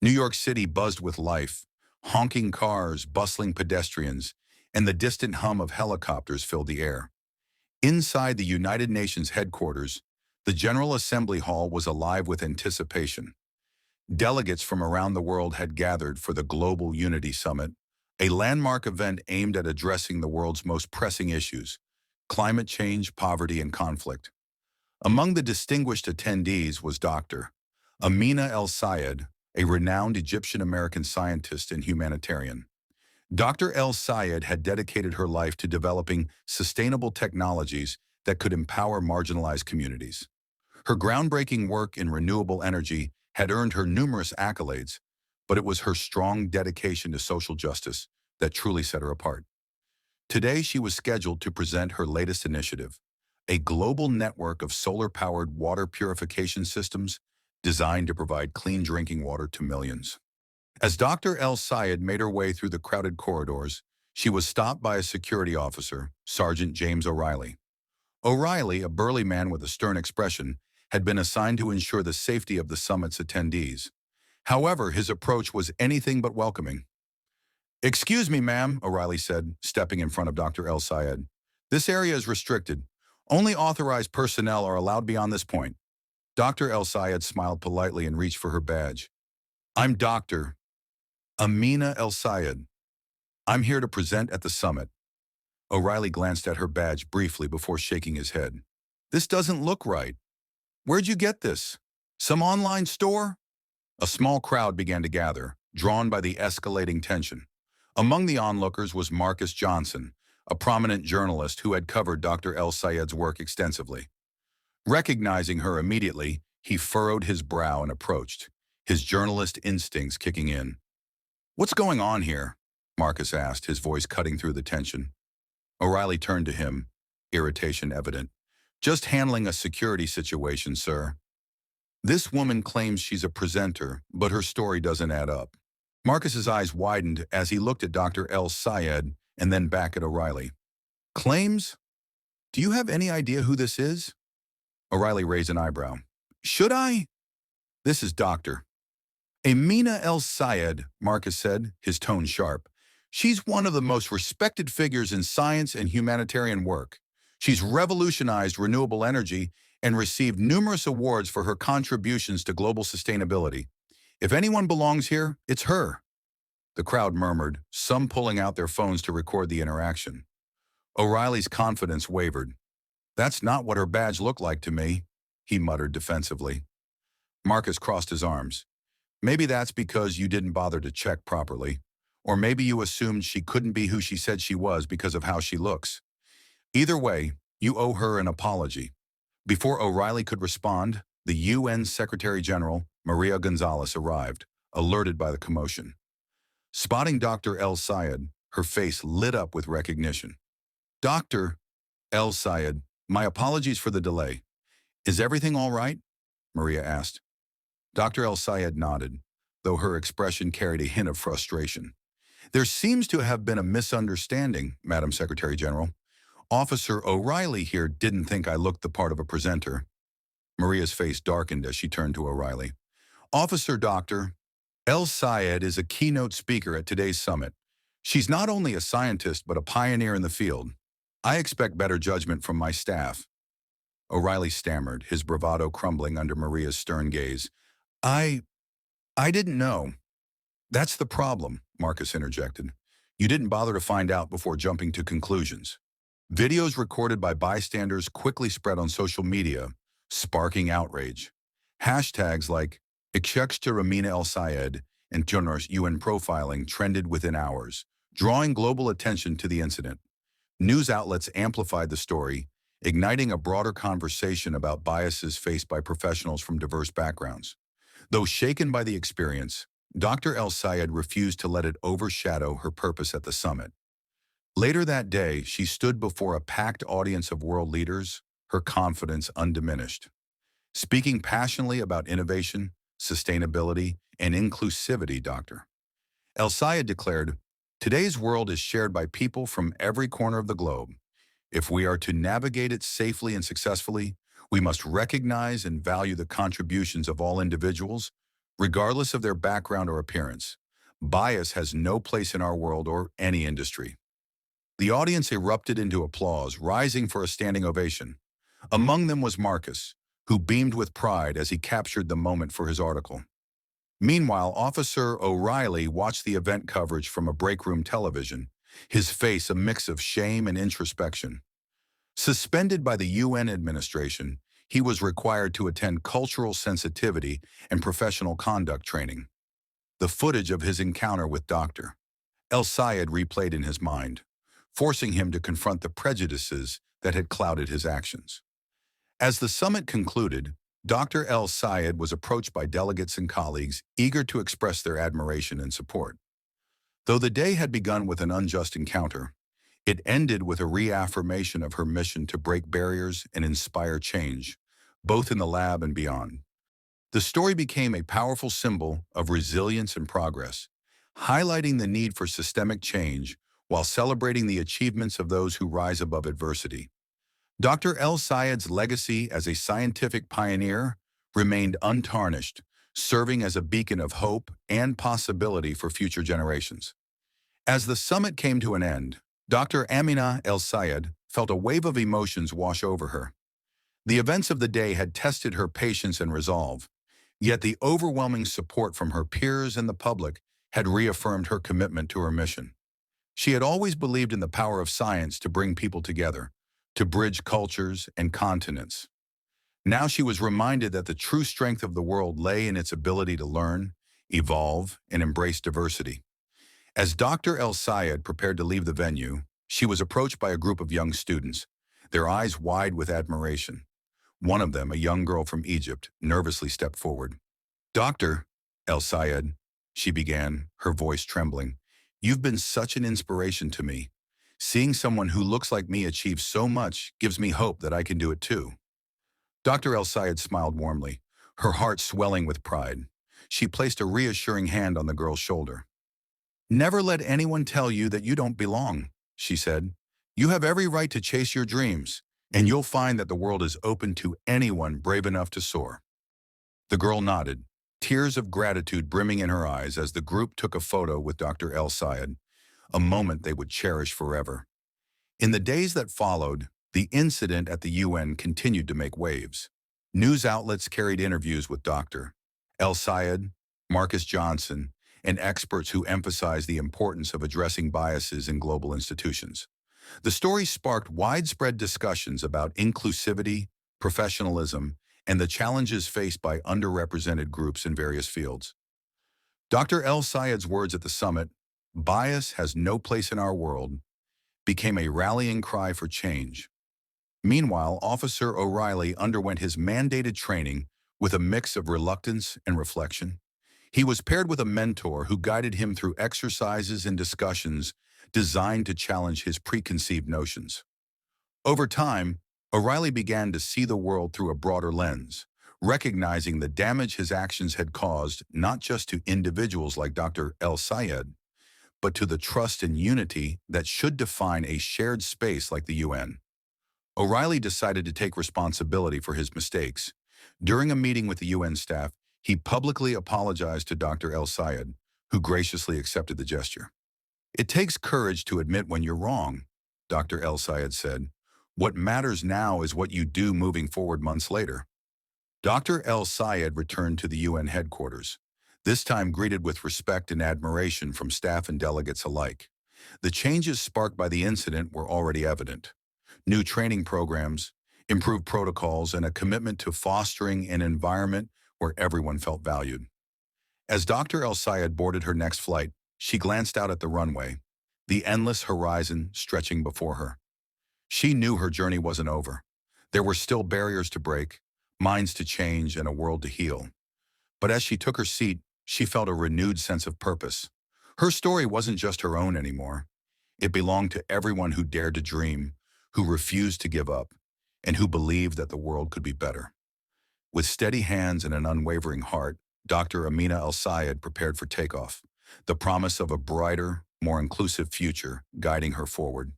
New York City buzzed with life. Honking cars, bustling pedestrians, and the distant hum of helicopters filled the air. Inside the United Nations headquarters, the General Assembly Hall was alive with anticipation. Delegates from around the world had gathered for the Global Unity Summit, a landmark event aimed at addressing the world's most pressing issues: climate change, poverty, and conflict. Among the distinguished attendees was Dr. Amina El-Sayed, a renowned Egyptian-American scientist and humanitarian. Dr. El-Sayed had dedicated her life to developing sustainable technologies that could empower marginalized communities. Her groundbreaking work in renewable energy had earned her numerous accolades, but it was her strong dedication to social justice that truly set her apart. Today, she was scheduled to present her latest initiative, a global network of solar-powered water purification systems designed to provide clean drinking water to millions. As Dr. El-Sayed made her way through the crowded corridors, she was stopped by a security officer, Sergeant James O'Reilly. O'Reilly, a burly man with a stern expression, had been assigned to ensure the safety of the summit's attendees. However, his approach was anything but welcoming. "Excuse me, ma'am," O'Reilly said, stepping in front of Dr. El-Sayed. "This area is restricted. Only authorized personnel are allowed beyond this point." Dr. El-Sayed smiled politely and reached for her badge. "I'm Dr. Amina El-Sayed. I'm here to present at the summit." O'Reilly glanced at her badge briefly before shaking his head. "This doesn't look right. Where'd you get this? Some online store?" A small crowd began to gather, drawn by the escalating tension. Among the onlookers was Marcus Johnson, a prominent journalist who had covered Dr. El-Sayed's work extensively. Recognizing her immediately, he furrowed his brow and approached, his journalist instincts kicking in. "What's going on here?" Marcus asked, his voice cutting through the tension. O'Reilly turned to him, irritation evident. "Just handling a security situation, sir." "This woman claims she's a presenter, but her story doesn't add up." Marcus's eyes widened as he looked at Dr. El-Sayed and then back at O'Reilly. "Claims? Do you have any idea who this is?" O'Reilly raised an eyebrow. "Should I?" "This is Dr. Amina El-Sayed," Marcus said, his tone sharp. "She's one of the most respected figures in science and humanitarian work. She's revolutionized renewable energy and received numerous awards for her contributions to global sustainability. If anyone belongs here, it's her." The crowd murmured, some pulling out their phones to record the interaction. O'Reilly's confidence wavered. "That's not what her badge looked like to me," he muttered defensively. Marcus crossed his arms. "Maybe that's because you didn't bother to check properly. Or maybe you assumed she couldn't be who she said she was because of how she looks. Either way, you owe her an apology." Before O'Reilly could respond, the UN Secretary General, Maria Gonzalez, arrived, alerted by the commotion. Spotting Dr. El-Sayed, her face lit up with recognition. "Dr. El-Sayed, my apologies for the delay. Is everything all right?" Maria asked. Dr. El-Sayed nodded, though her expression carried a hint of frustration. "There seems to have been a misunderstanding, Madam Secretary General. Officer O'Reilly here didn't think I looked the part of a presenter." Maria's face darkened as she turned to O'Reilly. "Officer Dr. El-Sayed is a keynote speaker at today's summit. She's not only a scientist but a pioneer in the field. I expect better judgment from my staff." O'Reilly stammered, his bravado crumbling under Maria's stern gaze. I didn't know." "That's the problem," Marcus interjected. "You didn't bother to find out before jumping to conclusions." Videos recorded by bystanders quickly spread on social media, sparking outrage. Hashtags like "Exekster Amina El-Sayed" and "Jonas UN profiling" trended within hours, drawing global attention to the incident. News outlets amplified the story, igniting a broader conversation about biases faced by professionals from diverse backgrounds. Though shaken by the experience, Dr. El-Sayed refused to let it overshadow her purpose at the summit. Later that day, she stood before a packed audience of world leaders, her confidence undiminished. Speaking passionately about innovation, sustainability, and inclusivity, Dr. El-Sayed declared, "Today's world is shared by people from every corner of the globe. If we are to navigate it safely and successfully, we must recognize and value the contributions of all individuals, Regardless of their background or appearance, bias has no place in our world or any industry. The audience erupted into applause, rising for a standing ovation. Among them was Marcus, who beamed with pride as he captured the moment for his article. Meanwhile, Officer O'Reilly watched the event coverage from a break room television, his face a mix of shame and introspection. Suspended by the UN administration, he was required to attend cultural sensitivity and professional conduct training. The footage of his encounter with Dr. El-Sayed replayed in his mind, forcing him to confront the prejudices that had clouded his actions. As the summit concluded, Dr. El-Sayed was approached by delegates and colleagues eager to express their admiration and support. Though the day had begun with an unjust encounter, it ended with a reaffirmation of her mission to break barriers and inspire change, both in the lab and beyond. The story became a powerful symbol of resilience and progress, highlighting the need for systemic change while celebrating the achievements of those who rise above adversity. Dr. El-Sayed's legacy as a scientific pioneer remained untarnished, serving as a beacon of hope and possibility for future generations. As the summit came to an end, Dr. Amina El-Sayed felt a wave of emotions wash over her. The events of the day had tested her patience and resolve, yet the overwhelming support from her peers and the public had reaffirmed her commitment to her mission. She had always believed in the power of science to bring people together, to bridge cultures and continents. Now she was reminded that the true strength of the world lay in its ability to learn, evolve, and embrace diversity. As Dr. El-Sayed prepared to leave the venue, she was approached by a group of young students, their eyes wide with admiration. One of them, a young girl from Egypt, nervously stepped forward. "Dr. El-Sayed," she began, her voice trembling, "you've been such an inspiration to me. Seeing someone who looks like me achieve so much gives me hope that I can do it too." Dr. El-Sayed smiled warmly, her heart swelling with pride. She placed a reassuring hand on the girl's shoulder. "Never let anyone tell you that you don't belong," she said. "You have every right to chase your dreams, and you'll find that the world is open to anyone brave enough to soar." The girl nodded, tears of gratitude brimming in her eyes as the group took a photo with Dr. El-Sayed, a moment they would cherish forever. In the days that followed, the incident at the UN continued to make waves. News outlets carried interviews with Dr. El-Sayed, Marcus Johnson, and experts who emphasized the importance of addressing biases in global institutions. The story sparked widespread discussions about inclusivity, professionalism, and the challenges faced by underrepresented groups in various fields. Dr. El-Sayed's words at the summit, "Bias has no place in our world," became a rallying cry for change. Meanwhile, Officer O'Reilly underwent his mandated training with a mix of reluctance and reflection. He was paired with a mentor who guided him through exercises and discussions designed to challenge his preconceived notions. Over time, O'Reilly began to see the world through a broader lens, recognizing the damage his actions had caused not just to individuals like Dr. El-Sayed, but to the trust and unity that should define a shared space like the UN. O'Reilly decided to take responsibility for his mistakes. During a meeting with the UN staff, he publicly apologized to Dr. El-Sayed, who graciously accepted the gesture. "It takes courage to admit when you're wrong," Dr. El-Sayed said. "What matters now is what you do moving forward months later." Dr. El-Sayed returned to the UN headquarters, this time greeted with respect and admiration from staff and delegates alike. The changes sparked by the incident were already evident. New training programs, improved protocols, and a commitment to fostering an environment where everyone felt valued. As Dr. El-Sayed boarded her next flight, she glanced out at the runway, the endless horizon stretching before her. She knew her journey wasn't over. There were still barriers to break, minds to change, and a world to heal. But as she took her seat, she felt a renewed sense of purpose. Her story wasn't just her own anymore. It belonged to everyone who dared to dream, who refused to give up, and who believed that the world could be better. With steady hands and an unwavering heart, Dr. Amina El-Sayed prepared for takeoff, the promise of a brighter, more inclusive future guiding her forward.